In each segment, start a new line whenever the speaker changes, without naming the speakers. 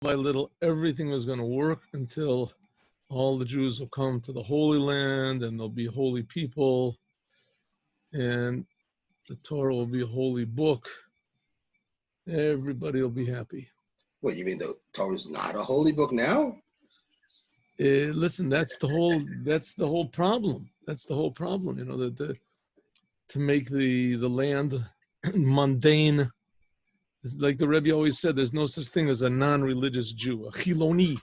by little, everything was going to work until all the Jews will come to the Holy Land and they'll be holy people and the Torah will be a holy book. Everybody will be happy.
What, you mean the Torah is not a holy book now?
Listen, that's the whole problem. That's the whole problem, you know, that to make the land mundane. It's like the Rebbe always said, there's no such thing as a non-religious Jew, a chiloni.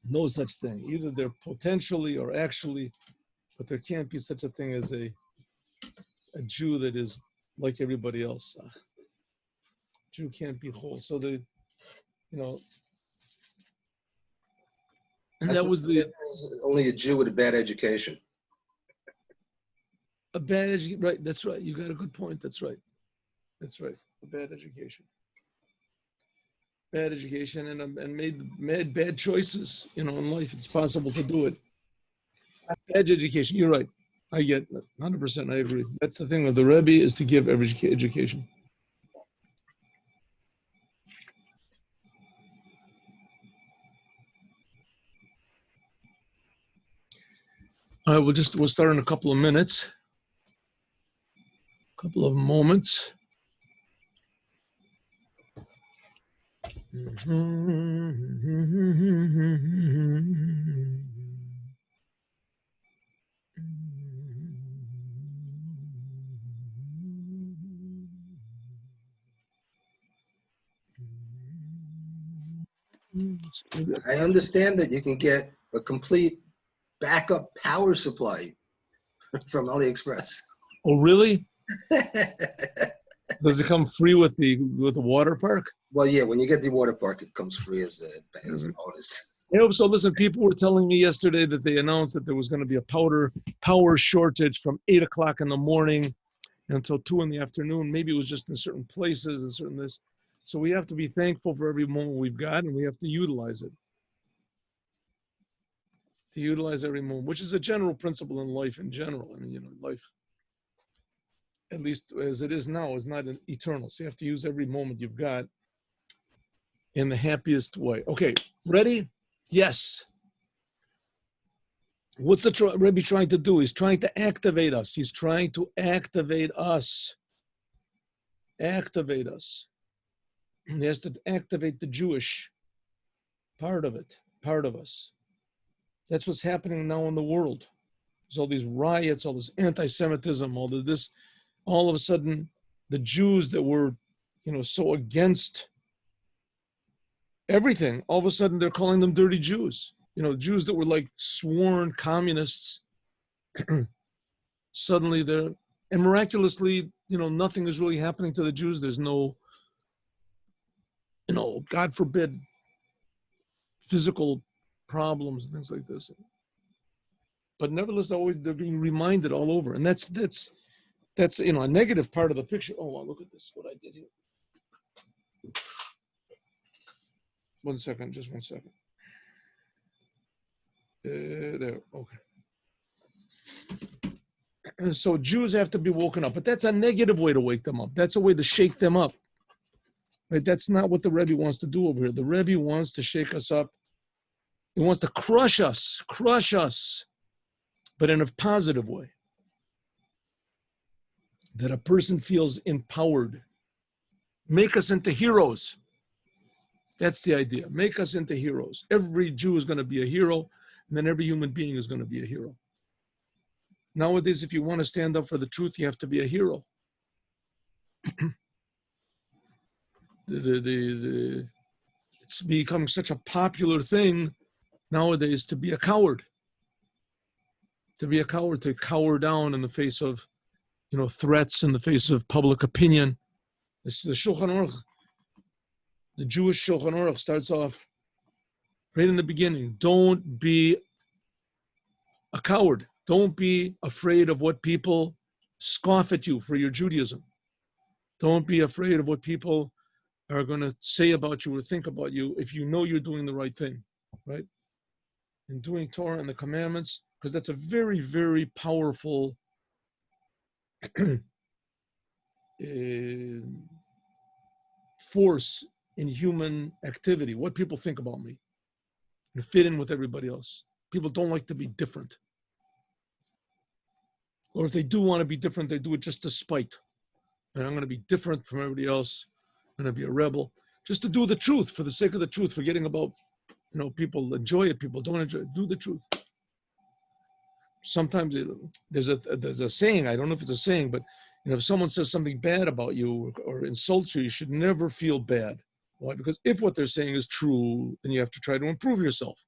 No such thing. Either they're potentially or actually, but there can't be such a thing as a Jew that is like everybody else. Jew can't be whole. So and that was
only a Jew with a bad education.
Right, that's right. You got a good point. That's right. That's right. A bad education. Bad education and made bad choices, you know, in life. It's possible to do it. Bad education, you're right. I get 100%, I agree. That's the thing with the Rebbe, is to give every education. All right, we'll start in a couple of minutes. A couple of moments.
I understand that you can get a complete backup power supply from AliExpress.
Oh, really? Does it come free with the water park?
Well, yeah, when you get the water park, it comes free as a bonus.
So listen, people were telling me yesterday that they announced that there was going to be a power shortage from 8 o'clock in the morning until 2 in the afternoon. Maybe it was just in certain places and certain this. So we have to be thankful for every moment we've got, and we have to utilize it. To utilize every moment, which is a general principle in life in general. I mean, you know, life, at least as it is now, is not eternal. So you have to use every moment you've got in the happiest way. Okay, ready? Yes. What's the Rebbe trying to do? He's trying to activate us. He's trying to activate us. Activate us. He has to activate the Jewish part of it, part of us. That's what's happening now in the world. There's all these riots, all this anti-Semitism, all this. All of a sudden, the Jews that were, you know, so against everything, all of a sudden they're calling them dirty Jews. You know, Jews that were like sworn communists, suddenly they're, and miraculously, you know, nothing is really happening to the Jews. There's no, you know, God forbid, physical problems and things like this. But nevertheless, always they're being reminded all over. And that's you know, a negative part of the picture. Oh, wow, look at this, what I did here. 1 second, just 1 second. There, okay. So Jews have to be woken up, but that's a negative way to wake them up. That's a way to shake them up. Right? That's not what the Rebbe wants to do over here. The Rebbe wants to shake us up. He wants to crush us, but in a positive way. That a person feels empowered. Make us into heroes. That's the idea. Make us into heroes. Every Jew is going to be a hero, and then every human being is going to be a hero. Nowadays, if you want to stand up for the truth, you have to be a hero. It's becoming such a popular thing nowadays to be a coward. To be a coward, to cower down in the face of, you know, threats, in the face of public opinion. This, the Shulchan Aruch, the Jewish Shulchan Aruch starts off right in the beginning. Don't be a coward. Don't be afraid of what people scoff at you for your Judaism. Don't be afraid of what people are going to say about you or think about you if you know you're doing the right thing, right? And doing Torah and the commandments, because that's a very, very powerful force in human activity, what people think about me, and fit in with everybody else. People don't like to be different. Or if they do want to be different, they do it just to spite. And I'm going to be different from everybody else. I'm going to be a rebel. Just to do the truth, for the sake of the truth, forgetting about, people enjoy it, people don't enjoy it. Do the truth. Sometimes there's a saying, I don't know if it's a saying, but if someone says something bad about you or insults you, you should never feel bad. Why? Because if what they're saying is true, then you have to try to improve yourself.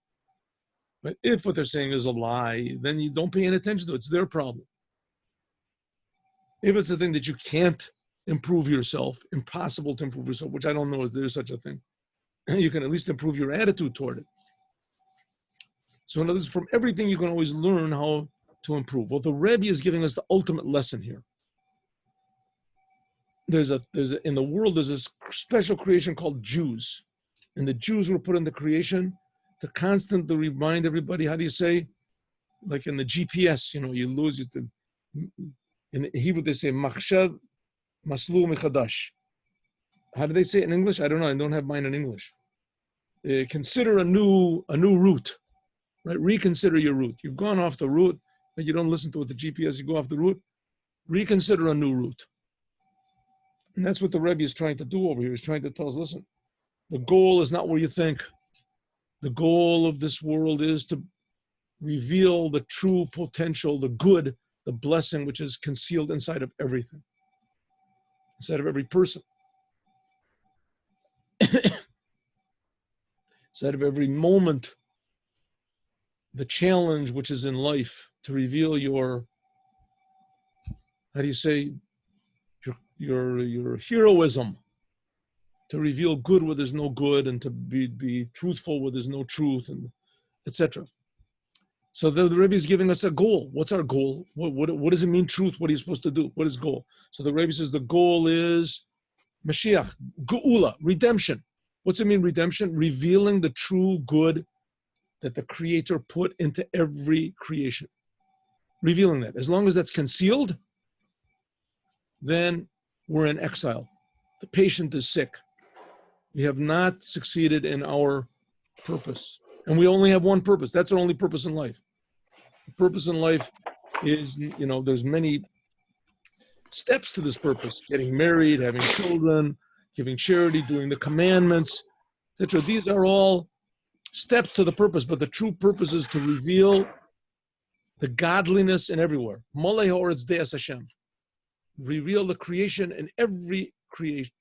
But if what they're saying is a lie, then you don't pay any attention to it. It's their problem. If it's a thing that you can't improve yourself, impossible to improve yourself, which I don't know if there's such a thing, you can at least improve your attitude toward it. So in other words, from everything you can always learn how to improve. Well, the Rebbe is giving us the ultimate lesson here. In the world, there's this special creation called Jews. And the Jews were put in the creation to constantly remind everybody, how do you say? Like in the GPS, you lose it. In Hebrew, they say, Machshav Maslu Mechadash. How do they say it in English? I don't know. I don't have mine in English. Consider a new route, right? Reconsider your route. You've gone off the route, but you don't listen to what the GPS, you go off the route. Reconsider a new route. And that's what the Rebbe is trying to do over here. He's trying to tell us, listen, the goal is not where you think. The goal of this world is to reveal the true potential, the good, the blessing which is concealed inside of everything, inside of every person, inside of every moment, the challenge which is in life to reveal your, how do you say, your heroism, to reveal good where there's no good, and to be truthful where there's no truth, and etc. So the Rebbe is giving us a goal. What's our goal? What does it mean, truth? What are you supposed to do? What is goal? So the Rebbe says the goal is Mashiach, Geula, redemption. What's it mean, redemption? Revealing the true good that the Creator put into every creation. Revealing that. As long as that's concealed, then we're in exile. The patient is sick. We have not succeeded in our purpose. And we only have one purpose. That's our only purpose in life. The purpose in life is, there's many steps to this purpose. Getting married, having children, giving charity, doing the commandments, etc. These are all steps to the purpose, but the true purpose is to reveal the godliness in everywhere. Malei ha'oretz de'as Hashem. Reveal the creation in every creation,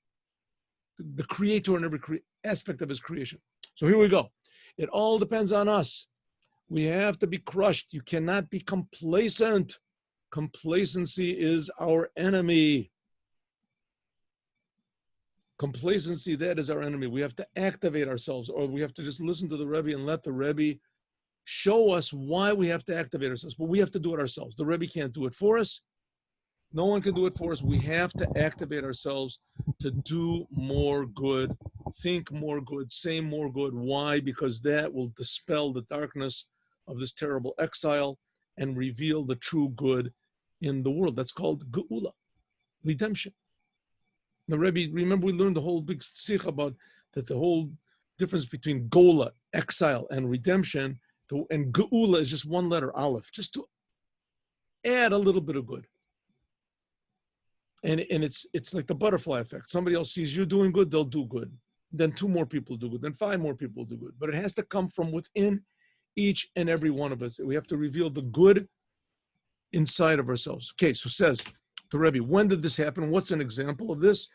the Creator in every aspect of His creation. So here we go. It all depends on us. We have to be crushed. You cannot be complacent. Complacency is our enemy. Complacency, that is our enemy. We have to activate ourselves, or we have to just listen to the Rebbe and let the Rebbe show us why we have to activate ourselves. But we have to do it ourselves. The Rebbe can't do it for us. No one can do it for us. We have to activate ourselves to do more good, think more good, say more good. Why? Because that will dispel the darkness of this terrible exile and reveal the true good in the world. That's called Geula, redemption. The Rebbe, remember we learned the whole big sikh about that the whole difference between Gola, exile, and redemption, and Geula is just one letter, Aleph, just to add a little bit of good. And it's like the butterfly effect. Somebody else sees you doing good, they'll do good. Then 2 more people do good. Then 5 more people do good. But it has to come from within each and every one of us. We have to reveal the good inside of ourselves. Okay, so says the Rebbe, when did this happen? What's an example of this?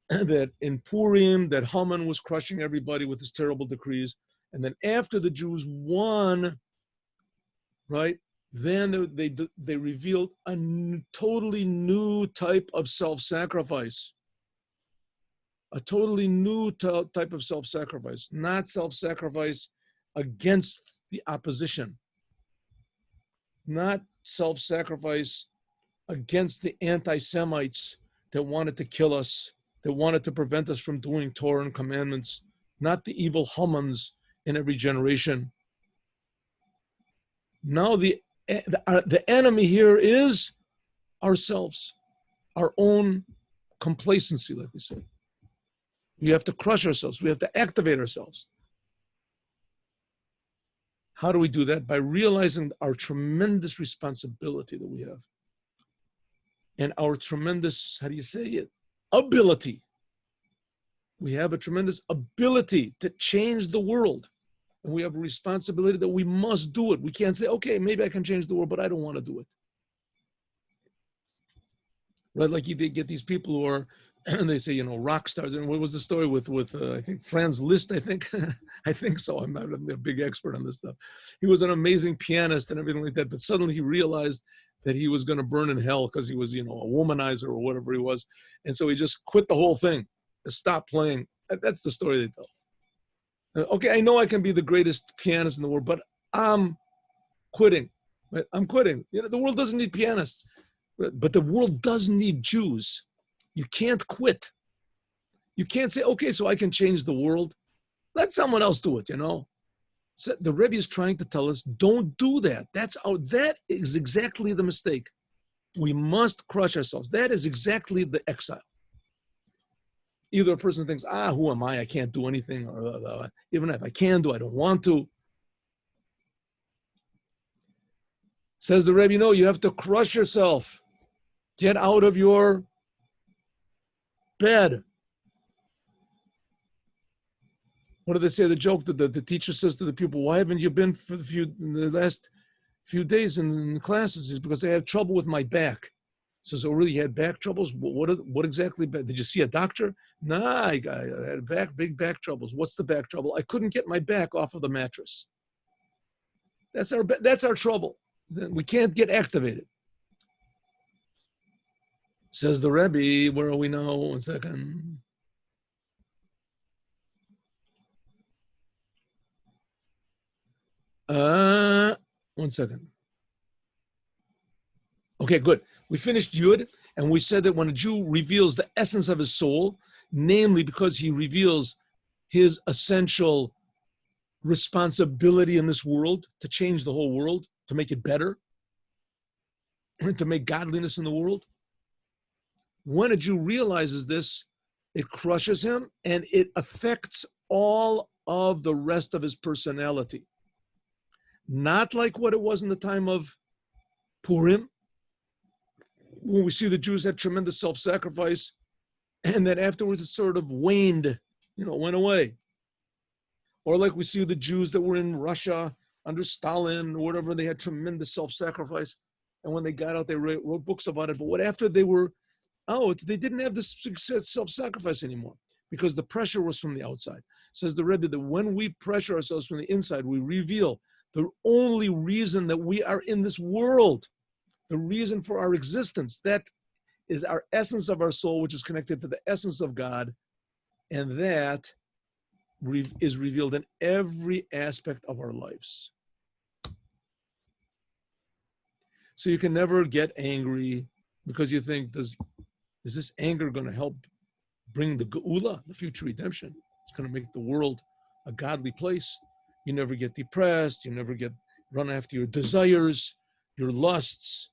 That in Purim, that Haman was crushing everybody with his terrible decrees. And then after the Jews won, right? Then they revealed a totally new type of self-sacrifice. A totally new type of self-sacrifice. Not self-sacrifice against the opposition. Not self-sacrifice against the anti-Semites that wanted to kill us, that wanted to prevent us from doing Torah and commandments. Not the evil Hamans in every generation. Now the enemy here is ourselves, our own complacency, like we say. We have to crush ourselves. We have to activate ourselves. How do we do that? By realizing our tremendous responsibility that we have. And our tremendous, how do you say it? Ability. We have a tremendous ability to change the world. And we have a responsibility that we must do it. We can't say, okay, maybe I can change the world, but I don't want to do it. Right? Like you get these people who are, and they say, you know, rock stars. And what was the story with I think, Franz Liszt, I think? I think so. I'm not a big expert on this stuff. He was an amazing pianist and everything like that. But suddenly he realized that he was going to burn in hell because he was, you know, a womanizer or whatever he was. And so he just quit the whole thing. Stop playing. That's the story they tell. Okay, I know I can be the greatest pianist in the world, but I'm quitting. Right? I'm quitting. You know, the world doesn't need pianists, but the world does need Jews. You can't quit. You can't say, okay, so I can change the world. Let someone else do it, you know. So the Rebbe is trying to tell us, don't do that. That is exactly the mistake. We must crush ourselves. That is exactly the exile. Either a person thinks, who am I? I can't do anything. Or even if I can do, I don't want to. Says the Rebbe, no, you have to crush yourself. Get out of your bed. What do they say? The joke that the teacher says to the pupil, why haven't you been for the last few days in classes? Is because I have trouble with my back. Says, oh, really? You had back troubles? What exactly? Did you see a doctor? Nah, I had big back troubles. What's the back trouble? I couldn't get my back off of the mattress. That's our trouble. We can't get activated. Says the Rebbe, where are we now? 1 second. One second. Okay, good. We finished Yud, and we said that when a Jew reveals the essence of his soul, namely because he reveals his essential responsibility in this world to change the whole world, to make it better, to make godliness in the world. When a Jew realizes this, it crushes him and it affects all of the rest of his personality. Not like what it was in the time of Purim, when we see the Jews had tremendous self-sacrifice, and then afterwards it sort of waned, went away. Or like we see the Jews that were in Russia under Stalin or whatever, they had tremendous self-sacrifice. And when they got out, they wrote books about it. But what after they were out, they didn't have this self-sacrifice anymore because the pressure was from the outside. Says the Rebbe that when we pressure ourselves from the inside, we reveal the only reason that we are in this world, the reason for our existence. That is our essence of our soul, which is connected to the essence of God. And that is revealed in every aspect of our lives. So you can never get angry because you think, is this anger going to help bring the geula, the future redemption? It's going to make the world a godly place. You never get depressed. You never run after your desires, your lusts.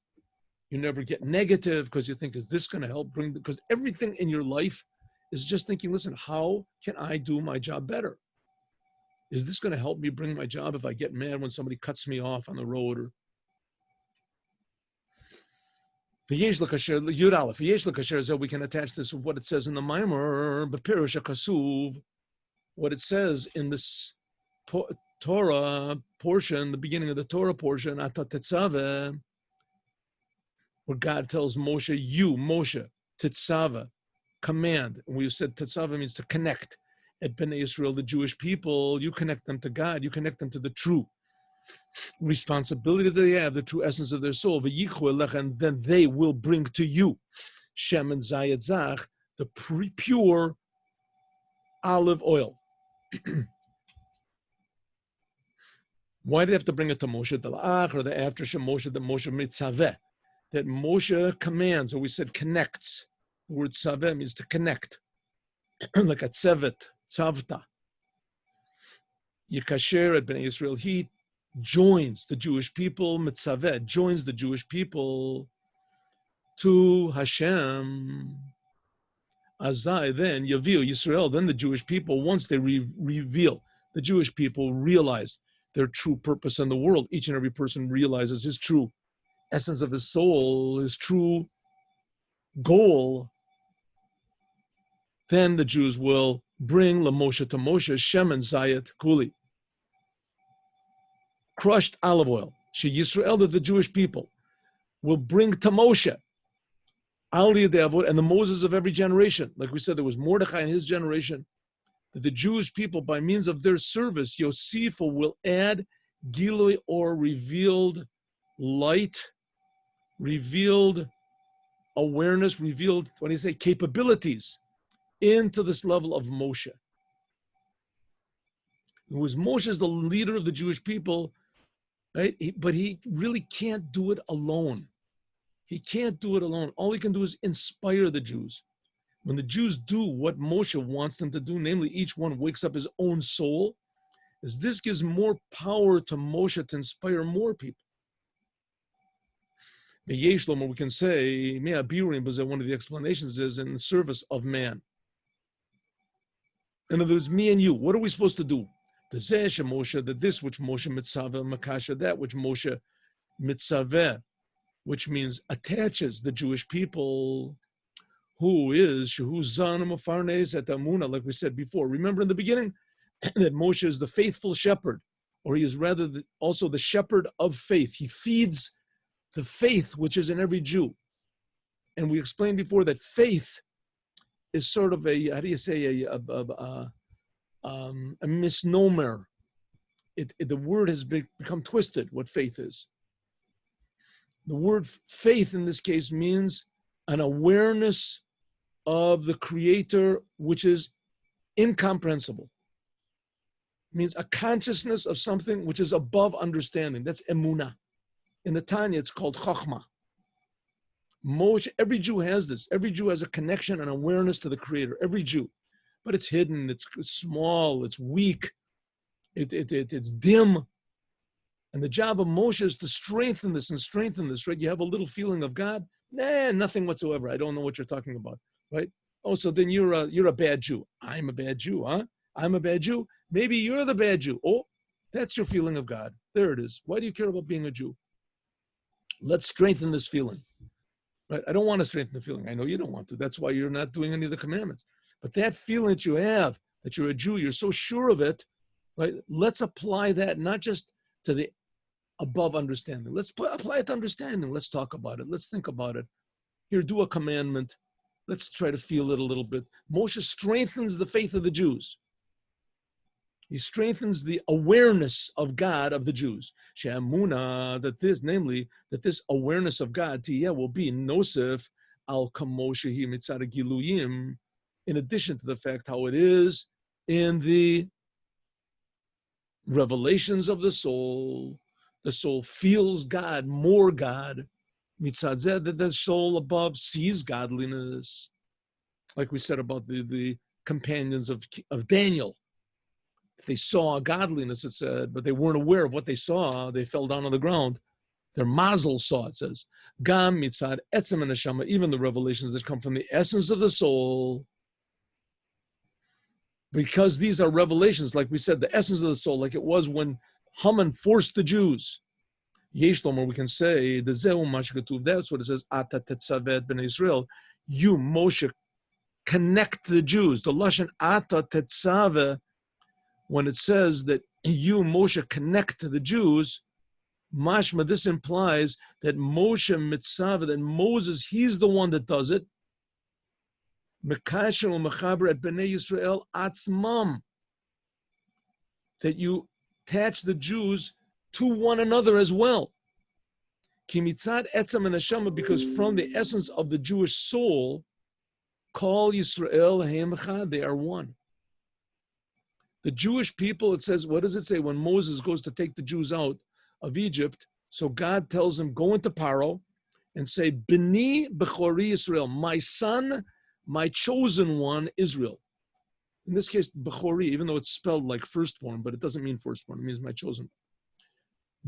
You never get negative because you think, is this going to help bring, because everything in your life is just thinking, listen, how can I do my job better? Is this going to help me bring my job if I get mad when somebody cuts me off on the road? Or we can attach this with what it says in the Maimer, what it says in this Torah portion, the beginning of the Torah portion, where God tells Moshe, Moshe, Tetzava, command. And we said Tetzava means to connect. At Bnei Israel, the Jewish people, you connect them to God, you connect them to the true responsibility that they have, the true essence of their soul. And then they will bring to you Shem and Zayat Zach, the pure olive oil. Why do they have to bring it to Moshe Dalach or the after Shem Moshe, the Moshe Mitzaveh? That Moshe commands, or we said connects. The word Saveh means to connect. Like a Tzevet, Tzavta. Yekasher at Bnei Israel, he joins the Jewish people, Mitzaveh, joins the Jewish people to Hashem. Azai, then Yaviu Yisrael, then the Jewish people, once they reveal, the Jewish people realize their true purpose in the world. Each and every person realizes his true essence of his soul, his true goal. Then the Jews will bring Lamoshe to Moshe, Shem and Zayat Kuli, crushed olive oil. She Yisrael, that the Jewish people will bring to Moshe, Ali De'avot, and the Moses of every generation. Like we said, there was Mordechai in his generation, that the Jewish people, by means of their service, Yosifa will add Gilui, or revealed light, revealed awareness, revealed, what do you say, capabilities into this level of Moshe. It was Moshe is the leader of the Jewish people, right? But he really can't do it alone. He can't do it alone. All he can do is inspire the Jews. When the Jews do what Moshe wants them to do, namely each one wakes up his own soul, is this gives more power to Moshe to inspire more people. We can say, one of the explanations is in the service of man. In other words, me and you, what are we supposed to do? The Zesh Moshe, that this which Moshe mitzaveh makasha, that which Moshe mitzaveh, which means attaches the Jewish people, who is Shehu Zan Mufarnes at Amuna, like we said before. Remember in the beginning that Moshe is the faithful shepherd, or he is rather also the shepherd of faith. He feeds the faith which is in every Jew. And we explained before that faith is sort of a, how do you say, a misnomer. The word has become twisted, what faith is. The word faith in this case means an awareness of the Creator which is incomprehensible. It means a consciousness of something which is above understanding. That's emunah. In the Tanya, it's called chokhmah. Moshe, every Jew has this. Every Jew has a connection and awareness to the Creator. Every Jew. But it's hidden, it's small, it's weak, it's dim. And the job of Moshe is to strengthen this, right? You have a little feeling of God? Nah, nothing whatsoever. I don't know what you're talking about, right? Oh, so then you're a bad Jew. I'm a bad Jew, huh? I'm a bad Jew. Maybe you're the bad Jew. Oh, that's your feeling of God. There it is. Why do you care about being a Jew? Let's strengthen this feeling, right? I don't want to strengthen the feeling. I know you don't want to. That's why you're not doing any of the commandments. But that feeling that you have, that you're a Jew, you're so sure of it, right? Let's apply that not just to the above understanding. Let's apply it to understanding. Let's talk about it. Let's think about it. Here, do a commandment. Let's try to feel it a little bit. Moshe strengthens the faith of the Jews. He strengthens the awareness of God of the Jews. She'amuna, that this awareness of God, tiyeh, will be nosef al kamoshehi mitzad giluyim, in addition to the fact how it is in the revelations of the soul. The soul feels God, more God. Mitzad zeh, that the soul above sees godliness. Like we said about the companions of Daniel. They saw godliness, it said, but they weren't aware of what they saw. They fell down on the ground. Their mazel saw, it says. Gam mitzad etzem and neshama, even the revelations that come from the essence of the soul. Because these are revelations, like we said, the essence of the soul, like it was when Haman forced the Jews. Yeshlom, or we can say, the Zeu Mashkatuv, that's what it says, Ata Tetzavet Ben Israel. You, Moshe, connect the Jews. The Lashon Ata Tetzaveh, when it says that you, Moshe, connect to the Jews, mashma, this implies that Moshe Mitzaveh, that Moses, he's the one that does it. Mekasher u'mechaber et bnei Yisrael atzmam, that you attach the Jews to one another as well. Ki mitzad etzem and neshama, because from the essence of the Jewish soul, Kol Yisrael heim echad, they are one. The Jewish people, it says, what does it say when Moses goes to take the Jews out of Egypt? So God tells him, go into Paro and say, B'ni b'chori Yisrael, my son, my chosen one, Israel. In this case, b'chori, even though it's spelled like firstborn, but it doesn't mean firstborn, it means my chosen one.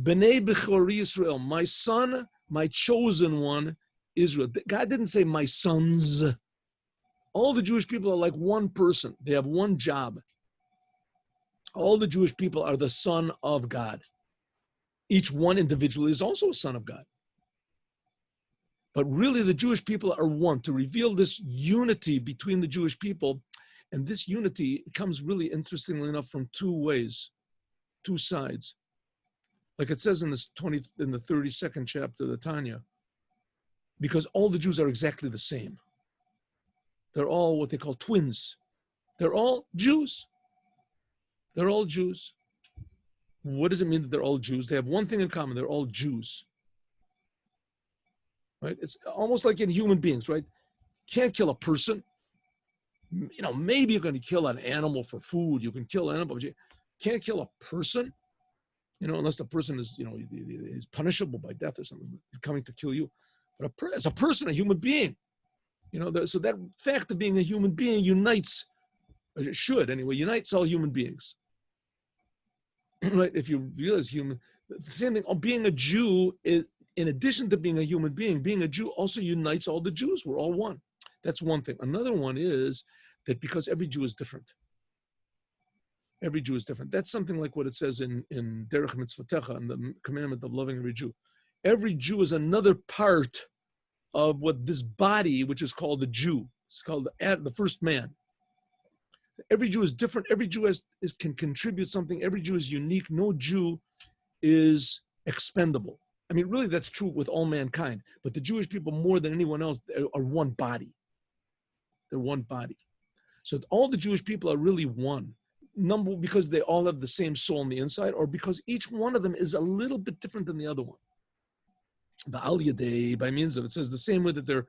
B'nei b'chori Yisrael, my son, my chosen one, Israel. God didn't say my sons. All the Jewish people are like one person. They have one job. All the Jewish people are the son of God. Each one individually is also a son of God. But really the Jewish people are one. To reveal this unity between the Jewish people, and this unity comes really, interestingly enough, from two ways, two sides. Like it says in the 32nd chapter of the Tanya, because all the Jews are exactly the same. They're all what they call twins. They're all Jews. They're all Jews. What does it mean that they're all Jews? They have one thing in common. They're all Jews. Right? It's almost like in human beings, right? Can't kill a person. You know, maybe you're going to kill an animal for food. You can kill an animal, but you can't kill a person, you know, unless the person is, you know, is punishable by death or something, coming to kill you. But as a person, a human being, you know, so that fact of being a human being unites, or it should anyway, unites all human beings. Right? If you realize the same thing, being a Jew is, in addition to being a human being a Jew also unites all the Jews. We're all one. That's one thing. Another one is that because every Jew is different. Every Jew is different. That's something like what it says in Derech Mitzvotecha, in the commandment of loving every Jew. Every Jew is another part of what this body, which is called the Jew. It's called the first man. Every Jew is different. Every Jew can contribute something. Every Jew is unique. No Jew is expendable. I mean, really, that's true with all mankind. But the Jewish people, more than anyone else, are one body. They're one body. So all the Jewish people are really one. Number, because they all have the same soul on the inside, or because each one of them is a little bit different than the other one. The Al Yadei, by means of it, says the same way that their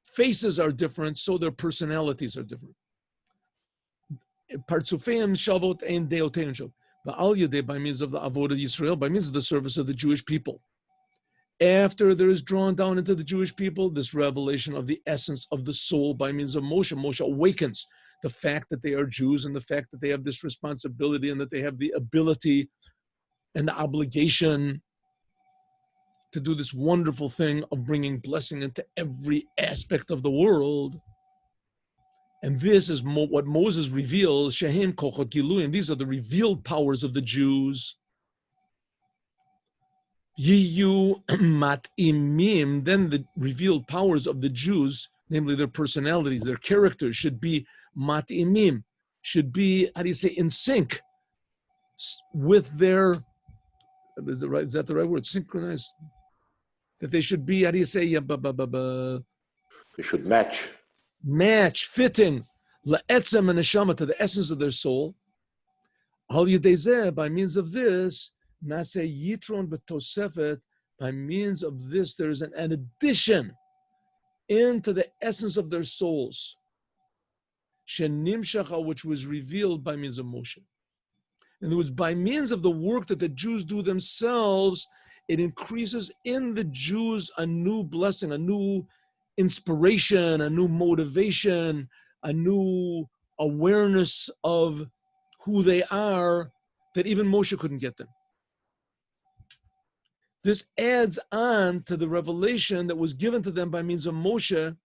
faces are different, so their personalities are different. Partzufeim shavot ein deotein shav. The Al Yadei, by means of the Avodah Yisrael, by means of the service of the Jewish people. After there is drawn down into the Jewish people this revelation of the essence of the soul by means of Moshe. Moshe awakens the fact that they are Jews and the fact that they have this responsibility and that they have the ability and the obligation to do this wonderful thing of bringing blessing into every aspect of the world. And this is what Moses reveals, Shehem Kochot Giluyim. These are the revealed powers of the Jews. Yiyu Matimim, then the revealed powers of the Jews, namely their personalities, their characters, should be Matimim, should be, how do you say, in sync with their, is that the right word? Synchronized? That they should be, how do you say,
They should match.
Match, fitting, la'etzem and neshama, to the essence of their soul. Al yedei zeh, by means of this, nase yitron b'tosefet, by means of this, there is an addition into the essence of their souls, shenimshacha, which was revealed by means of Moshe. In other words, by means of the work that the Jews do themselves, it increases in the Jews a new blessing, a new inspiration, a new motivation, a new awareness of who they are that even Moshe couldn't get them. This adds on to the revelation that was given to them by means of Moshe,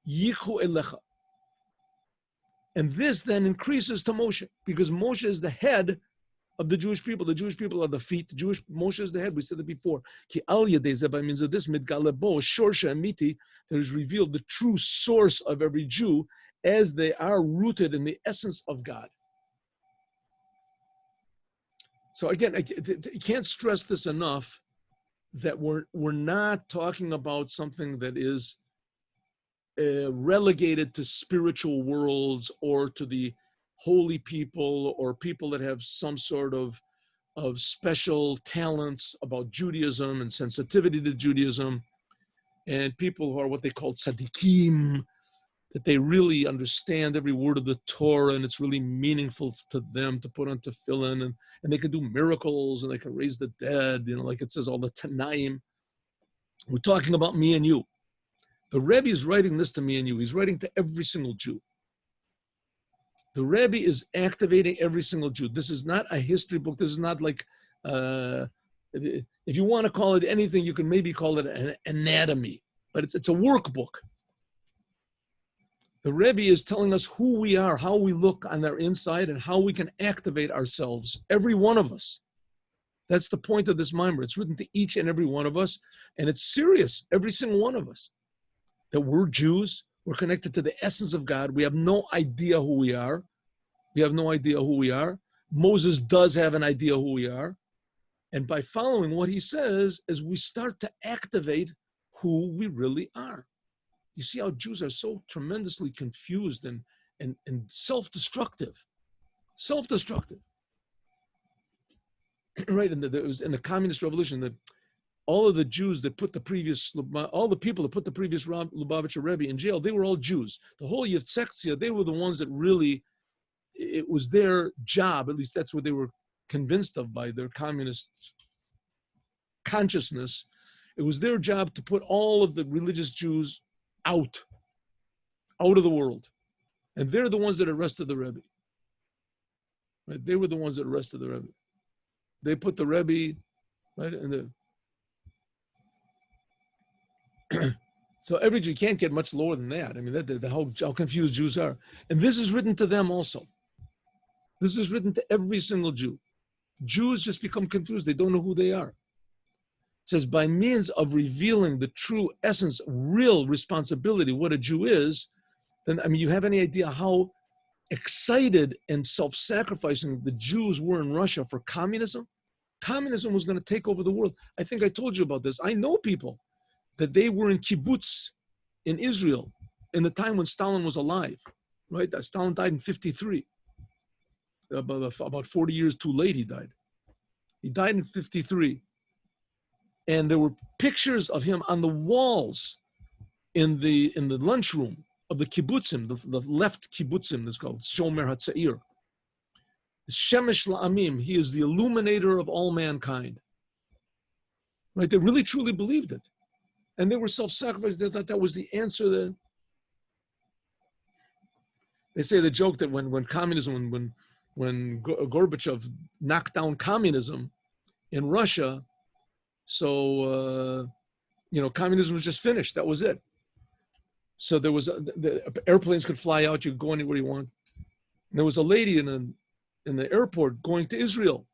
Yichu Elecha. And this then increases to Moshe, because Moshe is the head of the Jewish people. The Jewish people are the feet. Moshe is the head. We said it before. Ki al yedei, by means of this, midgalebo shorsha amiti, there is revealed the true source of every Jew, as they are rooted in the essence of God. So again, I can't stress this enough, that we're not talking about something that is relegated to spiritual worlds or to the holy people or people that have some sort of special talents about Judaism and sensitivity to Judaism, and people who are what they call tzaddikim, that they really understand every word of the Torah and it's really meaningful to them to put on tefillin, and they can do miracles and they can raise the dead, you know, like it says all the Tanaim. We're talking about me and you. The Rebbe is writing this to me and you. He's writing to every single Jew. The Rebbe is activating every single Jew. This is not a history book. This is not like, if you want to call it anything, you can maybe call it an anatomy, but it's a workbook. The Rebbe is telling us who we are, how we look on our inside, and how we can activate ourselves, every one of us. That's the point of this mimer. It's written to each and every one of us, and it's serious, every single one of us, that we're Jews, we're connected to the essence of God. We have no idea who we are. We have no idea who we are. Moses does have an idea who we are. And by following what he says, as we start to activate who we really are. You see how Jews are so tremendously confused and self-destructive. Self-destructive. Right, and it was in the communist revolution that all of the Jews that put the previous, all the people that put the previous Lubavitcher Rebbe in jail, they were all Jews. The whole Yitzhakzia, they were the ones that really, it was their job, at least that's what they were convinced of by their communist consciousness. It was their job to put all of the religious Jews out of the world. And they're the ones that arrested the Rebbe. Right? They were the ones that arrested the Rebbe. They put the Rebbe, right, in the so every Jew can't get much lower than that. I mean, how confused Jews are. And this is written to them also. This is written to every single Jew. Jews just become confused. They don't know who they are. It says, by means of revealing the true essence, real responsibility, what a Jew is, then, I mean, you have any idea how excited and self-sacrificing the Jews were in Russia for communism? Communism was going to take over the world. I think I told you about this. I know people that they were in kibbutz in Israel in the time when Stalin was alive, right? Stalin died in 1953. About 40 years too late, he died. He died in 1953. And there were pictures of him on the walls in the lunchroom of the kibbutzim, the left kibbutzim, that's called Shomer HaTzair. Shemesh La'amim, he is the illuminator of all mankind. Right? They really truly believed it. And they were self-sacrificing. They thought that was the answer. They say the joke that when Gorbachev knocked down communism in Russia, so, communism was just finished. That was it. So there was, the airplanes could fly out. You could go anywhere you want. And there was a lady in the airport going to Israel.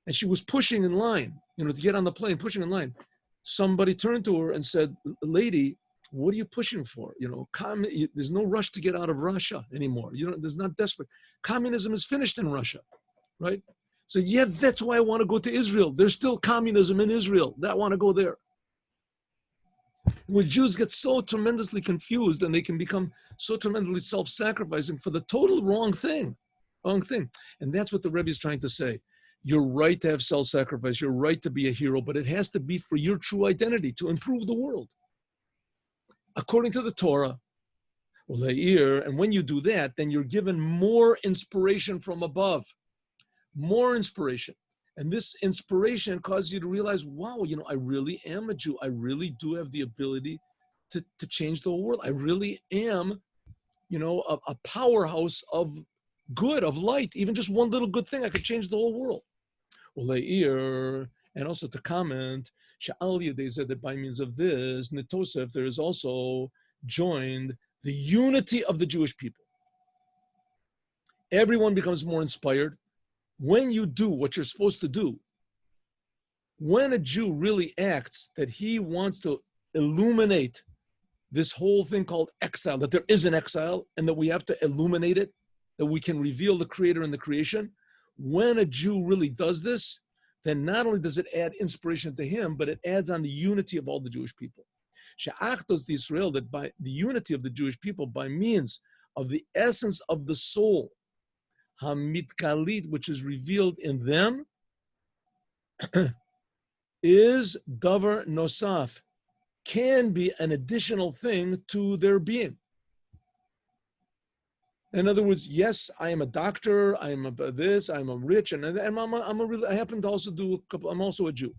And she was pushing in line, to get on the plane, pushing in line. Somebody turned to her and said, lady, what are you pushing for? There's no rush to get out of Russia anymore. There's not desperate. Communism is finished in Russia, right? So yeah, that's why I want to go to Israel. There's still communism in Israel. I want to go there. When Jews get so tremendously confused and they can become so tremendously self-sacrificing for the total wrong thing. And that's what the Rebbe is trying to say. You're right to have self-sacrifice. You're right to be a hero, but it has to be for your true identity, to improve the world. According to the Torah, and when you do that, then you're given more inspiration from above. More inspiration. And this inspiration causes you to realize, wow, I really am a Jew. I really do have the ability to change the whole world. I really am, a powerhouse of good, of light. Even just one little good thing, I could change the whole world. And also to comment, they said that by means of this, Netosef, there is also joined the unity of the Jewish people. Everyone becomes more inspired. When you do what you're supposed to do, when a Jew really acts that he wants to illuminate this whole thing called exile, that there is an exile and that we have to illuminate it, that we can reveal the Creator and the creation, when a Jew really does this, then not only does it add inspiration to him, but it adds on the unity of all the Jewish people. She'achdos Israel, that by the unity of the Jewish people, by means of the essence of the soul, Hamitkalit, which is revealed in them, is davar nosaf, can be an additional thing to their being. In other words, yes, I am a doctor, I am this, I'm a rich, and I happen to also do a couple, I'm also a Jew.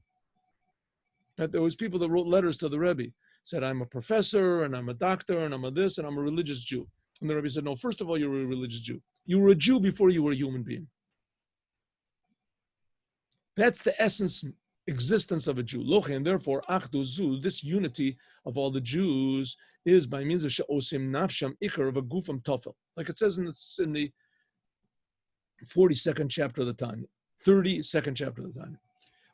That there was people that wrote letters to the Rebbe, said, I'm a professor, and I'm a doctor, and I'm a this, and I'm a religious Jew. And the Rebbe said, no, first of all, you're a religious Jew. You were a Jew before you were a human being. That's the essence, existence of a Jew. And therefore, achduzu, this unity of all the Jews, is by means of she'osim nafsham ikar of a gufam tafel. Like it says in the 42nd chapter of the Tanya, 32nd chapter of the Tanya.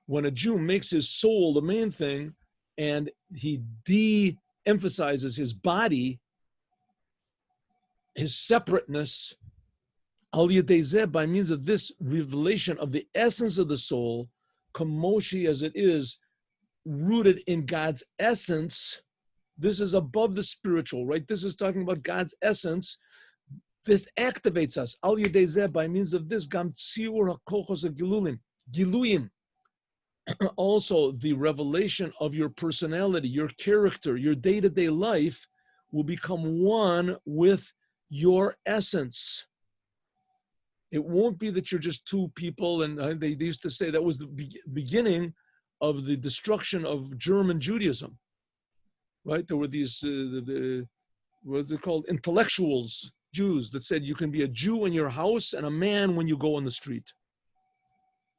When a Jew makes his soul the main thing and he de-emphasizes his body, his separateness, al yedei by means of this revelation of the essence of the soul, kamoshi as it is, rooted in God's essence. This is above the spiritual, right? This is talking about God's essence. This activates us. Al yedei by means of this, gam tziur hakochos giluyim. Also, the revelation of your personality, your character, your day-to-day life will become one with your essence. It won't be that you're just two people, and they used to say that was the beginning of the destruction of German Judaism, right? There were these, what's it called, intellectuals, Jews, that said you can be a Jew in your house and a man when you go on the street.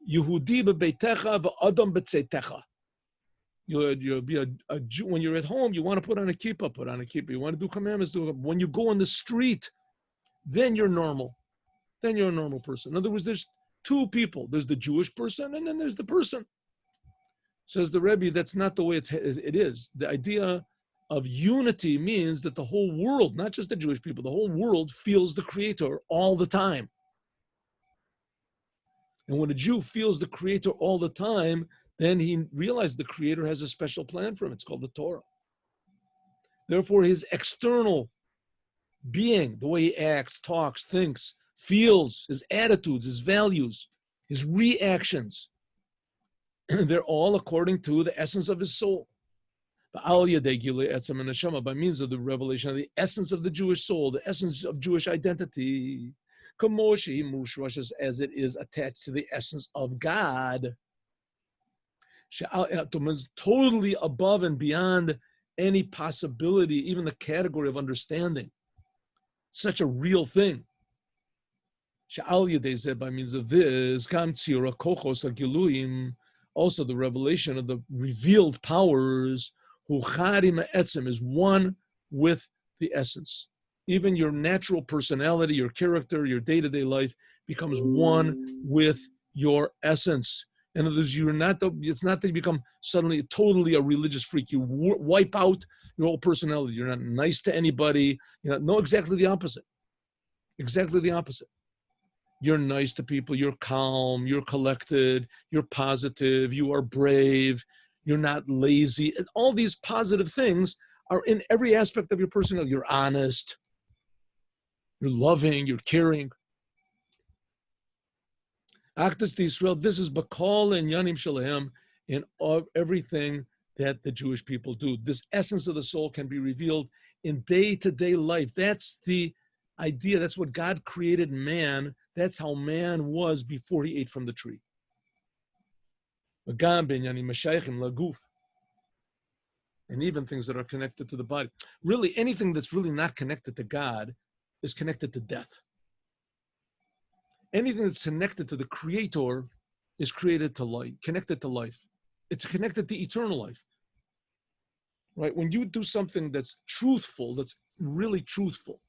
Yehudi bebeitecha v'adam b'tzeitecha. You'll be a Jew. When you're at home, you want to put on a kippah, put on a kippah. You want to do commandments, do it. When you go on the street, then you're normal. Then you're a normal person. In other words, there's two people. There's the Jewish person, and then there's the person. Says the Rebbe, that's not the way it is. The idea of unity means that the whole world, not just the Jewish people, the whole world feels the Creator all the time. And when a Jew feels the Creator all the time, then he realizes the Creator has a special plan for him. It's called the Torah. Therefore, his external being, the way he acts, talks, thinks, feels, his attitudes, his values, his reactions, they're all according to the essence of his soul. By means of the revelation of the essence of the Jewish soul, the essence of Jewish identity, as it is attached to the essence of God, totally above and beyond any possibility, even the category of understanding. Such a real thing. By means of this, also the revelation of the revealed powers, is one with the essence. Even your natural personality, your character, your day-to-day life becomes one with your essence. In other words, it's not that you become suddenly totally a religious freak. You wipe out your whole personality. You're not nice to anybody. No, exactly the opposite. Exactly the opposite. You're nice to people. You're calm. You're collected. You're positive. You are brave. You're not lazy. And all these positive things are in every aspect of your personality. You're honest. You're loving, you're caring. Actus to Israel, this is Bakal and Yanim Shalahem in everything that the Jewish people do. This essence of the soul can be revealed in day-to-day life. That's the idea. That's what God created man. That's how man was before he ate from the tree. And even things that are connected to the body. Really, anything that's really not connected to God is connected to death. Anything that's connected to the Creator is created to life, connected to life. It's connected to eternal life. Right? When you do something that's truthful, that's really truthful.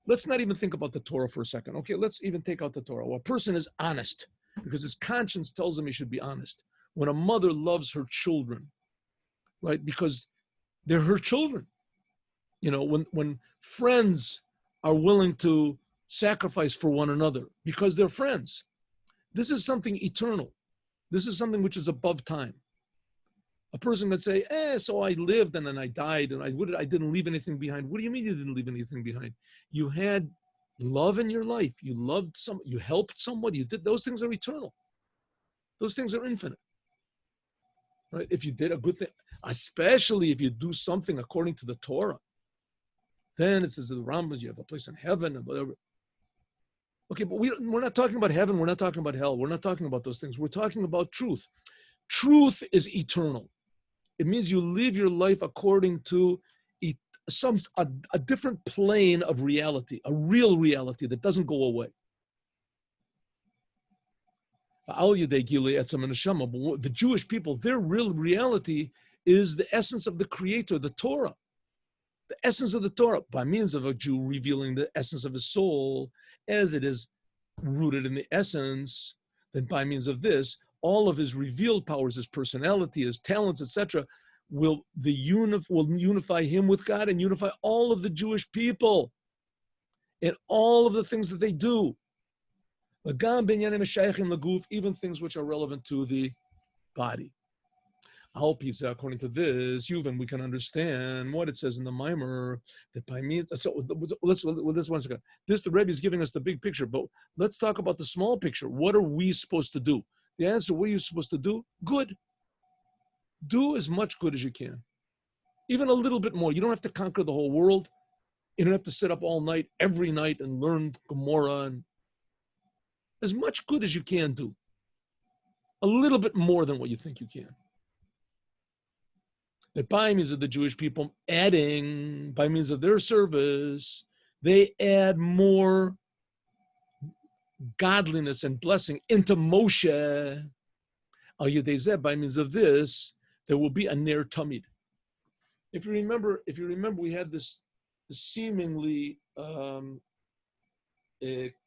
Let's not even think about the Torah for a second. Okay, let's even take out the Torah. Well, a person is honest because his conscience tells him he should be honest. When a mother loves her children, right? Because they're her children. When friends are willing to sacrifice for one another because they're friends. This is something eternal. This is something which is above time. A person could say, so I lived and then I died and I didn't leave anything behind. What do you mean you didn't leave anything behind? You had love in your life. You loved you helped somebody. You did. Those things are eternal. Those things are infinite. Right? If you did a good thing, especially if you do something according to the Torah, then it says the Rambam, you have a place in heaven and whatever. Okay, but we're not talking about heaven. We're not talking about hell. We're not talking about those things. We're talking about truth. Truth is eternal. It means you live your life according to a different plane of reality, a real reality that doesn't go away. The Jewish people, their real reality is the essence of the Creator, the Torah. the essence of the Torah, by means of a Jew revealing the essence of his soul as it is rooted in the essence, then by means of this, all of his revealed powers, his personality, his talents, etc., will unify him with God and unify all of the Jewish people in all of the things that they do. Even things which are relevant to the body. I hope he's according to this, Yuvan, we can understand what it says in the Mimer that by means. So let's 1 second. This the Rebbe is giving us the big picture, but let's talk about the small picture. What are we supposed to do? The answer: what are you supposed to do? Good. Do as much good as you can, even a little bit more. You don't have to conquer the whole world. You don't have to sit up all night every night and learn Gemara, and as much good as you can do. A little bit more than what you think you can. That by means of the Jewish people adding, by means of their service, they add more godliness and blessing into Moshe. Al Yedei Zeh, by means of this, there will be a Ner Tamid. If you remember, we had this seemingly two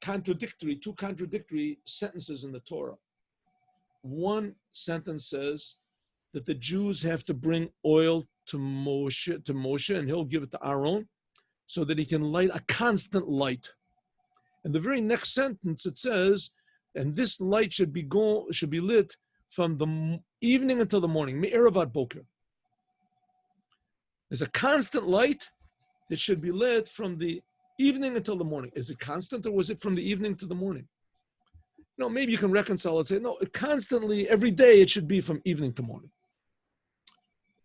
contradictory sentences in the Torah. One sentence says that the Jews have to bring oil to Moshe, and he'll give it to Aaron, so that he can light a constant light. And the very next sentence it says, and this light should be lit from the evening until the morning, me'erev ad boker. There's a constant light that should be lit from the evening until the morning. Is it constant, or was it from the evening to the morning? Maybe you can reconcile and say, no, constantly, every day, it should be from evening to morning.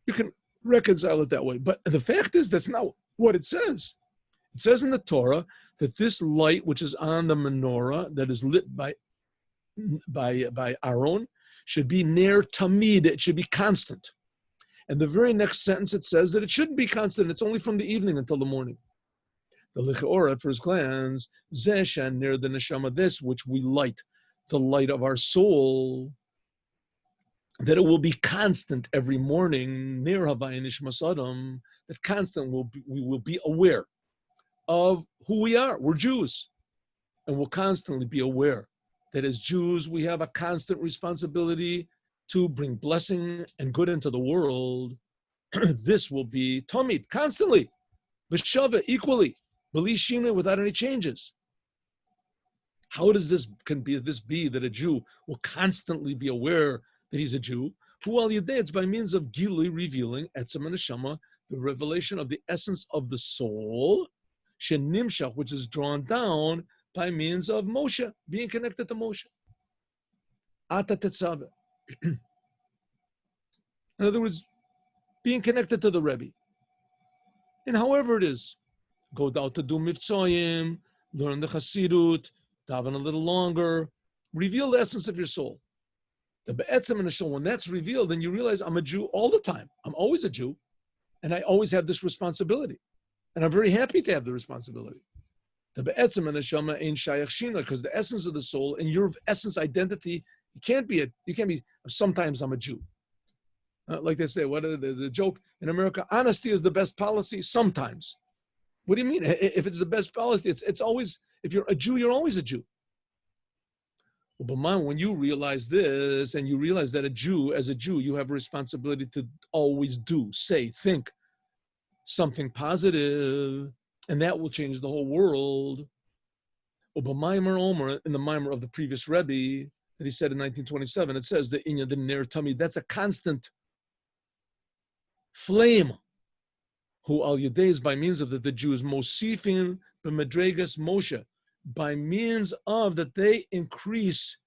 You can reconcile it that way. But the fact is, that's not what it says. It says in the Torah that this light, which is on the menorah, that is lit by Aaron, should be ner tamid. It should be constant. And the very next sentence, it says that it shouldn't be constant. It's only from the evening until the morning. The Lichor, at first glance, Zeshan near the neshama, this which we light, the light of our soul, that it will be constant every morning, near Havayin Nishmas Adam, that constant we will be aware of who we are. We're Jews. And we'll constantly be aware that as Jews, we have a constant responsibility to bring blessing and good into the world. This will be Tamid, constantly, V'shava, equally, B'li without any changes. How does this be that a Jew will constantly be aware that he's a Jew? Who al yedei, it's by means of Gilui, revealing Etzem and Neshama, the revelation of the essence of the soul, Shenimshach, which is drawn down by means of Moshe, being connected to Moshe. Ata Tetzaveh. In other words, being connected to the Rebbe. And however it is, go down to do Mivtzoyim, learn the Chassidut, daven a little longer, reveal the essence of your soul. The Be'etzem and the Shul, when that's revealed, then you realize I'm a Jew all the time. I'm always a Jew, and I always have this responsibility. And I'm very happy to have the responsibility. The Be'etzem and the Neshama ain't Shayach Shina, because the essence of the soul and your essence identity, you can't be sometimes I'm a Jew. Like they say, the joke in America, honesty is the best policy sometimes. What do you mean? If it's the best policy, it's always, if you're a Jew, you're always a Jew. Well, but when you realize this, and you realize that as a Jew, you have a responsibility to always say, think something positive, and that will change the whole world. Well, but Maimer Omer, in the Maimer of the previous Rebbe, that he said in 1927, it says that Inya the Ner Tamid, that's a constant flame. Who al yedei is by means of the Jews mosifin b'medregas Moshe, by means of that they increase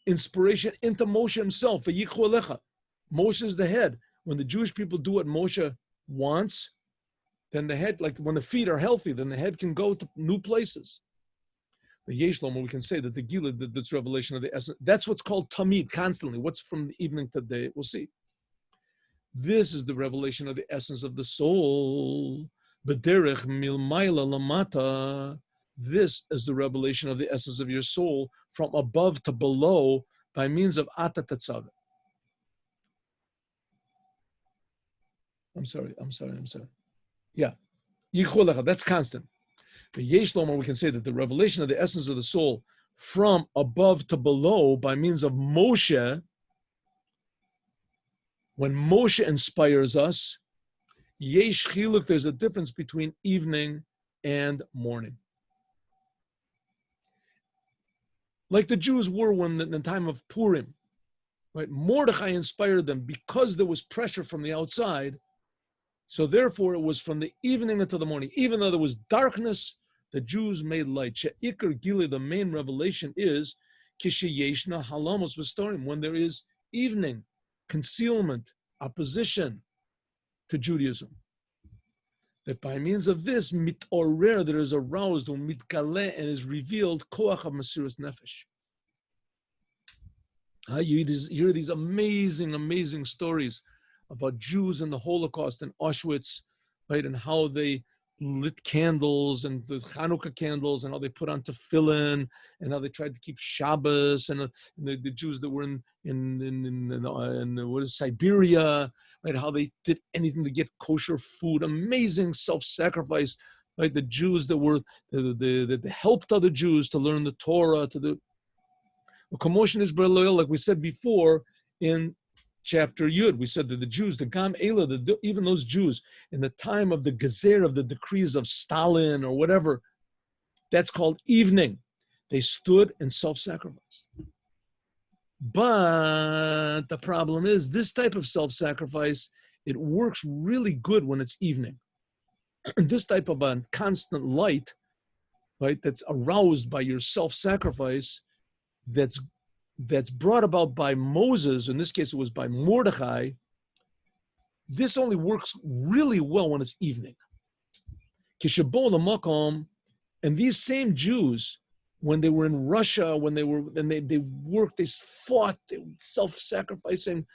inspiration into Moshe himself. Moshe is the head. When the Jewish people do what Moshe wants, then the head, like when the feet are healthy, then the head can go to new places. The Yeshlom, we can say that the Gila, this revelation of the essence, that's what's called Tamid, constantly. What's from the evening to the day? We'll see. This is the revelation of the essence of the soul. B'derech milmayla lamata. This is the revelation of the essence of your soul from above to below by means of Ata Tetzaveh. I'm sorry. Yeah. Yichulecha, that's constant. The Yesh Lomar, we can say that the revelation of the essence of the soul from above to below by means of Moshe, when Moshe inspires us, Yesh Chiluk, there's a difference between evening and morning. Like the Jews were when in the time of Purim, right? Mordechai inspired them because there was pressure from the outside. So therefore, it was from the evening until the morning. Even though there was darkness, the Jews made light. She'ikar Gili, the main revelation is Kishiyeshna Halamos V'Storim, when there is evening, concealment, opposition to Judaism. That by means of this, mitorer, there is aroused, mitkaleh, and is revealed koach of Mesiras Nefesh. You hear these amazing, amazing stories about Jews in the Holocaust and Auschwitz, right? And how they lit candles and the Hanukkah candles, and how they put on tefillin, and how they tried to keep Shabbos, and the Jews that were in what is Siberia, right? How they did anything to get kosher food. Amazing self-sacrifice, right? The Jews that were that helped other Jews to learn the Torah, to the commotion is loyal, like we said before in chapter Yud. We said that the Jews, the Gam Ela, even those Jews in the time of the Gezer, of the decrees of Stalin or whatever, that's called evening. They stood in self-sacrifice. But the problem is this type of self-sacrifice, it works really good when it's evening. This type of a constant light, right, that's aroused by your self-sacrifice, that's brought about by Moses, in this case it was by Mordechai, this only works really well when it's evening. And these same Jews, when they were in Russia, when they worked, they fought, they were self-sacrificing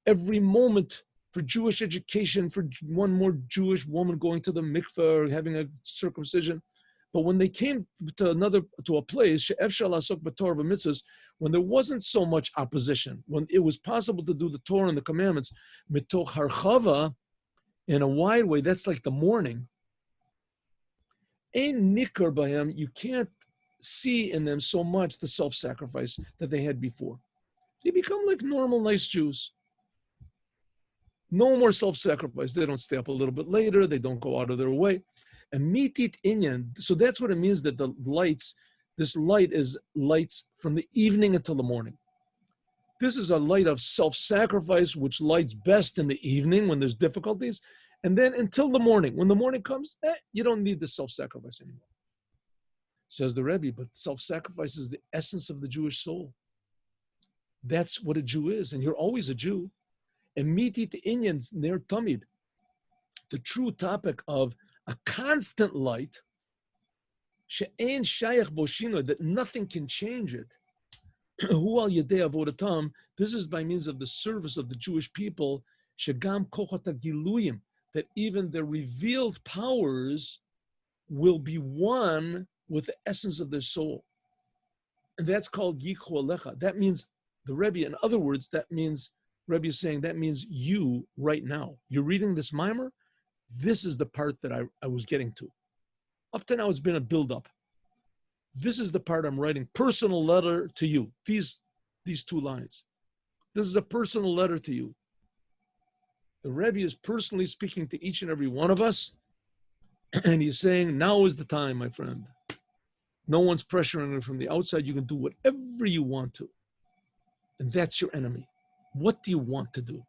every moment for Jewish education, for one more Jewish woman going to the mikveh or having a circumcision. But when they came to a place, when there wasn't so much opposition, when it was possible to do the Torah and the commandments, mitoch harchava, in a wide way, that's like the morning. Ein nikar b'hem, you can't see in them so much the self-sacrifice that they had before. They become like normal, nice Jews. No more self-sacrifice. They don't stay up a little bit later. They don't go out of their way. And mitit inyan, so that's what it means that the lights, this light is lights from the evening until the morning. This is a light of self-sacrifice, which lights best in the evening when there's difficulties. And then until the morning. When the morning comes, you don't need the self-sacrifice anymore. Says the Rebbe, but self-sacrifice is the essence of the Jewish soul. That's what a Jew is, and you're always a Jew. And mitit inyan ner tamid, the true topic of a constant light, she'ein shayach boshino, that nothing can change it. Hu al yedei avodatam, this is by means of the service of the Jewish people, shegam kochot hagiluyim, that even the revealed powers will be one with the essence of their soul. And that's called Yichu Alecha. That means, the Rebbe, in other words, that means, Rebbe is saying, that means you right now. You're reading this mimer, this is the part that I was getting to. Up to now, it's been a build-up. This is the part I'm writing, personal letter to you. These two lines. This is a personal letter to you. The Rebbe is personally speaking to each and every one of us, and he's saying, now is the time, my friend. No one's pressuring you from the outside. You can do whatever you want to. And that's your enemy. What do you want to do?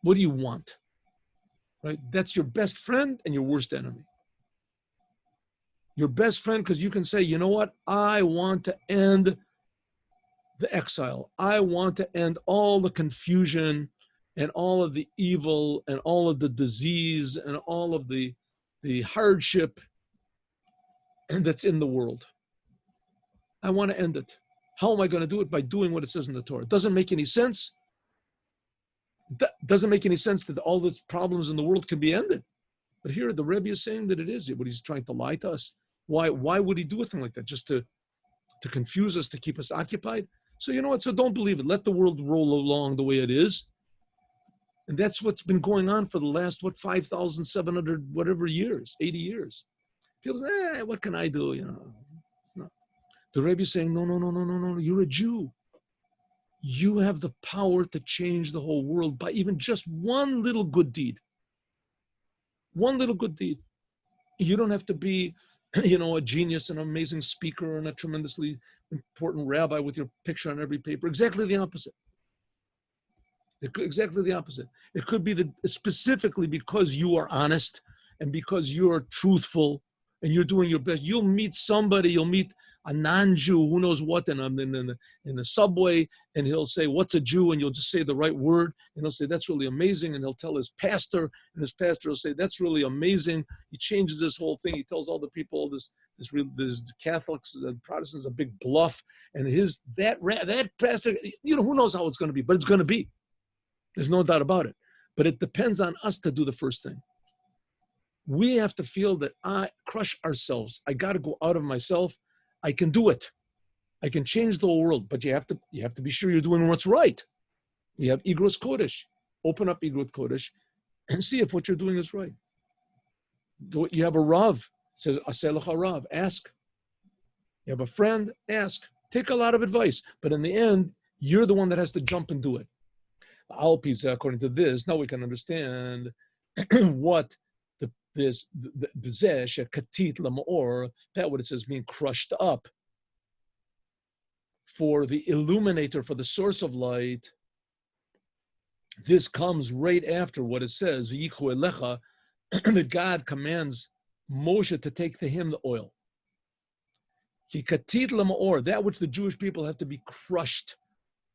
What do you want? Right? That's your best friend and your worst enemy. Your best friend, because you can say, you know what? I want to end the exile. I want to end all the confusion and all of the evil and all of the disease and all of the hardship that's in the world. I want to end it. How am I going to do it? By doing what it says in the Torah. It doesn't make any sense. Doesn't make any sense that all the problems in the world can be ended. But here the Rebbe is saying that it is, but he's trying to lie to us. Why would he do a thing like that? Just to confuse us, to keep us occupied? So you know what? So don't believe it. Let the world roll along the way it is. And that's what's been going on for the last, 5,700, whatever years, 80 years. People say, what can I do? It's not. The Rebbe is saying, no, you're a Jew. You have the power to change the whole world by even just one little good deed. One little good deed. You don't have to be, a genius, an amazing speaker, and a tremendously important rabbi with your picture on every paper. Exactly the opposite. Exactly the opposite. It could be specifically because you are honest and because you're truthful and you're doing your best. You'll meet somebody, you'll meet a non-Jew, who knows what, in the subway, and he'll say, what's a Jew? And you'll just say the right word, and he'll say, that's really amazing. And he'll tell his pastor, and his pastor will say, that's really amazing. He changes this whole thing. He tells all the people, this Catholics and Protestants, a big bluff. And that pastor, who knows how it's going to be, but it's going to be. There's no doubt about it. But it depends on us to do the first thing. We have to feel that I crush ourselves. I got to go out of myself. I can do it. I can change the whole world, but you have to be sure you're doing what's right. You have Igros Kodesh. Open up Igros Kodesh and see if what you're doing is right. You have a Rav, says Aseh lecha Rav, ask. You have a friend, ask. Take a lot of advice, but in the end, you're the one that has to jump and do it. Alpis, according to this, now we can understand what katit lamaor, that what it says, being crushed up. For the illuminator, for the source of light, this comes right after what it says, v'yichu elecha, that God commands Moshe to take to him the oil. Ki katit lamaor, that which the Jewish people have to be crushed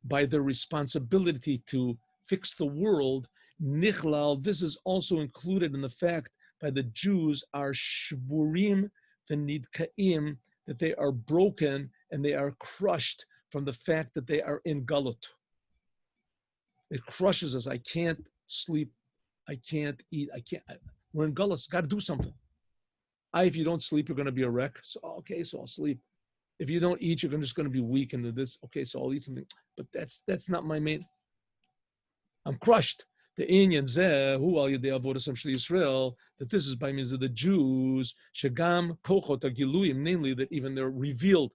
by their responsibility to fix the world, nichlal, this is also included in the fact by the Jews are shburim v'nidkaim, that they are broken and they are crushed from the fact that they are in galut. It crushes us. I can't sleep. I can't eat. We're in galut. Got to do something. If you don't sleep, you're going to be a wreck. So, okay, so I'll sleep. If you don't eat, you're just going to be weak into this. Okay, so I'll eat something. But that's not my main. I'm crushed. The inyan zeh hu al yedei avodas Yisrael, that this is by means of the Jews, shegam kochot hagiluyim, namely that even their revealed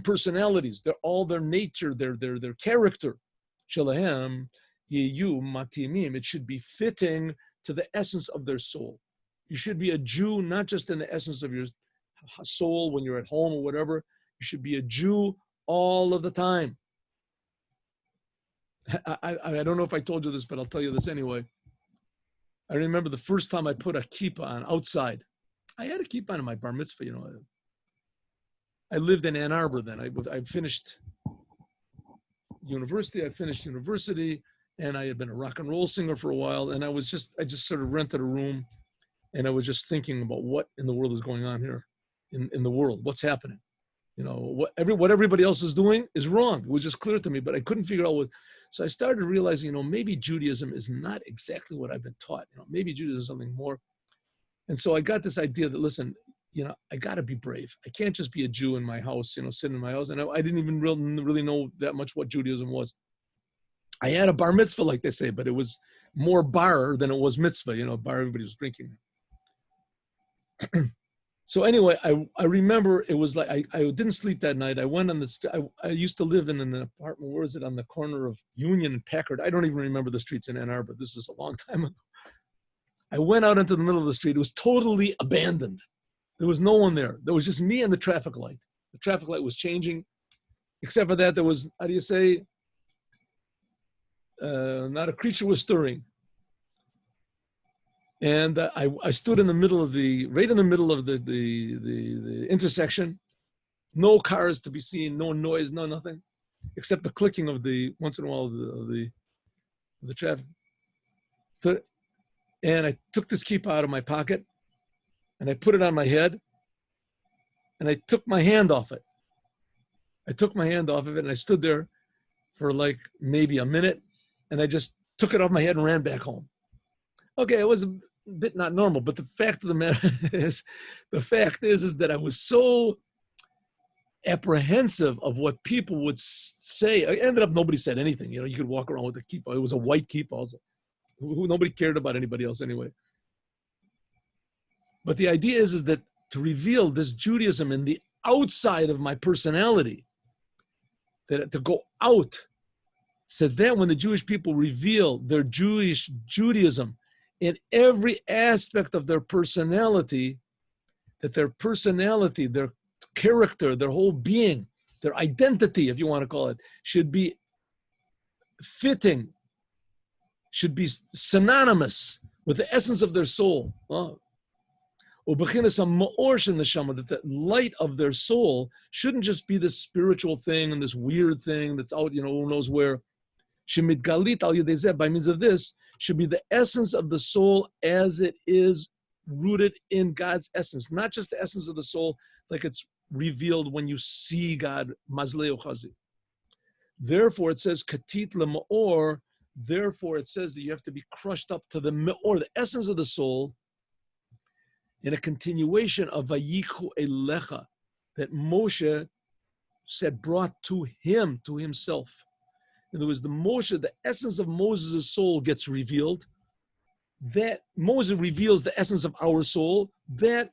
personalities, all their nature, their character, shelahem yeyu matimim, it should be fitting to the essence of their soul. You should be a Jew not just in the essence of your soul when you're at home or whatever. You should be a Jew all of the time. I don't know if I told you this, but I'll tell you this anyway. I remember the first time I put a kippah on outside. I had a kippah on in my bar mitzvah, I lived in Ann Arbor then. I finished university. And I had been a rock and roll singer for a while. And I just sort of rented a room, and I was just thinking about what in the world is going on here in the world. What's happening? What everybody else is doing is wrong. It was just clear to me, but I couldn't figure out what. So I started realizing, maybe Judaism is not exactly what I've been taught. Maybe Judaism is something more. And so I got this idea that, listen, I got to be brave. I can't just be a Jew in my house, sitting in my house. And I didn't even really know that much what Judaism was. I had a bar mitzvah, like they say, but it was more bar than it was mitzvah. Bar, everybody was drinking. So anyway, I remember it was like, I didn't sleep that night. I went on I used to live in an apartment, where is it, on the corner of Union and Packard. I don't even remember the streets in Ann Arbor. This was a long time ago. I went out into the middle of the street. It was totally abandoned. There was no one there. There was just me and the traffic light. The traffic light was changing. Except for that, there was, how do you say, not a creature was stirring. And I stood right in the middle of the intersection. No cars to be seen, no noise, no nothing, except the clicking of once in a while of the traffic. And I took this kippah out of my pocket, and I put it on my head, and I took my hand off it. And I stood there for like maybe a minute, and I just took it off my head and ran back home. Okay, it was a bit not normal, but the fact of the matter is, that I was so apprehensive of what people would say. I ended up, nobody said anything. You could walk around with a kippah. It was a white kippah also. Nobody cared about anybody else anyway. But the idea is that to reveal this Judaism in the outside of my personality, that to go out, so that when the Jewish people reveal their Jewish Judaism in every aspect of their personality, that their personality, their character, their whole being, their identity, if you want to call it, should be fitting, should be synonymous with the essence of their soul. That the light of their soul shouldn't just be this spiritual thing and this weird thing that's out, who knows where. By means of this, should be the essence of the soul as it is rooted in God's essence, not just the essence of the soul like it's revealed when you see God, mazleo chazi. Therefore, it says katit lema'or. Therefore, it says that you have to be crushed up to the me'or, the essence of the soul, in a continuation of vayikhu elecha, that Moshe said brought to him, to himself. In other words, the essence of Moses' soul gets revealed. That Moses reveals the essence of our soul. That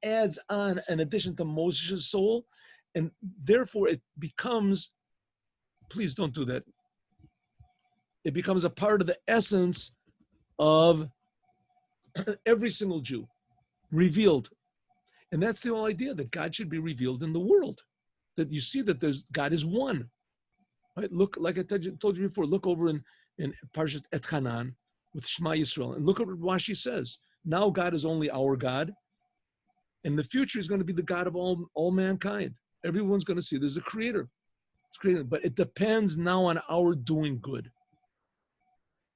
adds on an addition to Moses' soul. And therefore it becomes, please don't do that. It becomes a part of the essence of every single Jew, revealed. And that's the whole idea, that God should be revealed in the world. That you see that God is one. Right? Look, like I told you before, look over in Parshat Et Hanan with Shema Yisrael, and look at what Rashi says. Now God is only our God. In the future, he's going to be the God of all mankind. Everyone's going to see there's a creator. It's created, but it depends now on our doing good.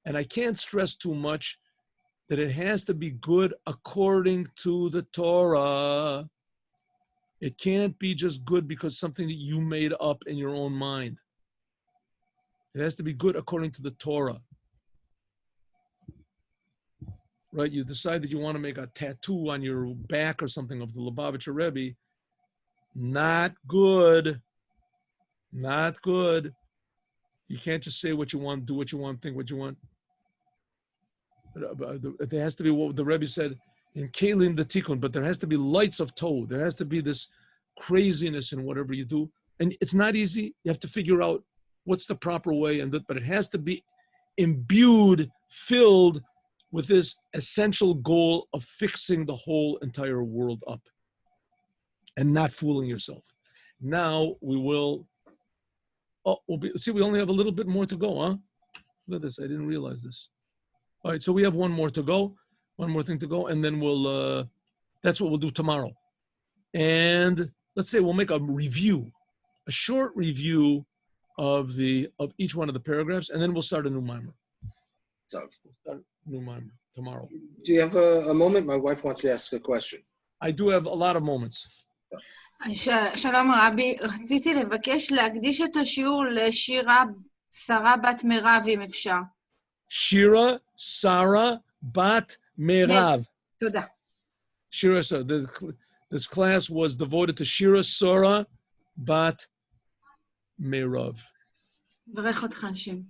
And I can't stress too much that it has to be good according to the Torah. It can't be just good because something that you made up in your own mind. It has to be good according to the Torah. Right? You decide that you want to make a tattoo on your back or something of the Lubavitcher Rebbe. Not good. Not good. You can't just say what you want, do what you want, think what you want. There has to be what the Rebbe said in Kalim the Tikkun, but there has to be lights of Torah. There has to be this craziness in whatever you do. And it's not easy. You have to figure out what's the proper way, but it has to be imbued, filled with this essential goal of fixing the whole entire world up and not fooling yourself. Now we will, we only have a little bit more to go, huh? Look at this, I didn't realize this. All right, so we have one more to go, one more thing to go, and then we'll, that's what we'll do tomorrow. And let's say we'll make a review, a short review of each one of the paragraphs, and then we'll start a new mimer.
So,
We'll start a new mimer tomorrow.
do you have a moment? My wife wants to ask a question.
I do have a lot of moments.
שלום רבי, רציתי לבקש להקדיש את השיעור לשירה שרה בת מירב, אם אפשר.
Shira Sarah Bat Merav.
תודה.
Shira, this class was devoted to Shira Sarah Bat Merav.
ברך אותך השם.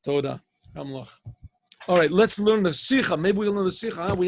Toda. All right, let's learn the Sikha. Maybe we'll learn the Sikha. We have